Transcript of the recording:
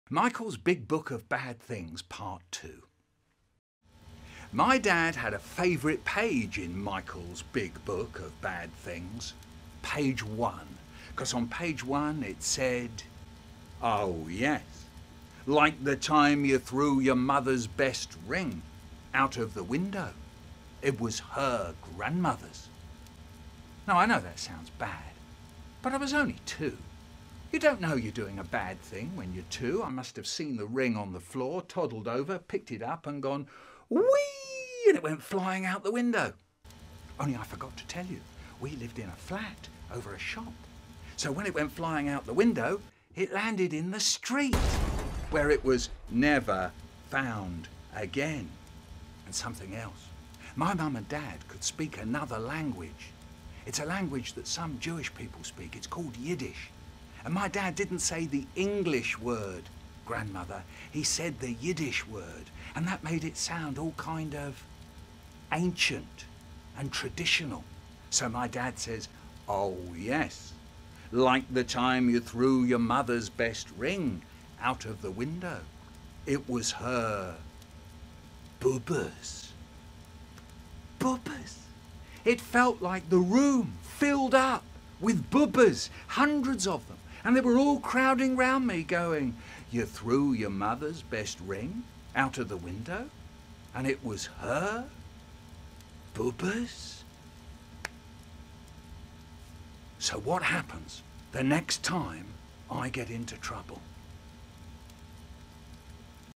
Michael's Big Book of Bad Things, Part 2. My dad had a favourite page in Michael's Big Book of Bad Things. Page 1. Because on page 1 it said, "Oh yes, like the time you threw your mother's best ring out of the window. It was her grandmother's." Now I know that sounds bad, but I was only 2. You don't know you're doing a bad thing when you're 2. I must have seen the ring on the floor, toddled over, picked it up and gone, whee, and it went flying out the window. Only I forgot to tell you, we lived in a flat over a shop. So when it went flying out the window, it landed in the street, where it was never found again. And something else. My mum and dad could speak another language. It's a language that some Jewish people speak. It's called Yiddish. And my dad didn't say the English word, grandmother. He said the Yiddish word. And that made it sound all kind of ancient and traditional. So my dad says, "Oh yes, like the time you threw your mother's best ring out of the window. It was her bubbas." Bubbas. It felt like the room filled up with bubbas, hundreds of them. And they were all crowding round me going, "You threw your mother's best ring out of the window? And it was her bubbas?" So what happens the next time I get into trouble?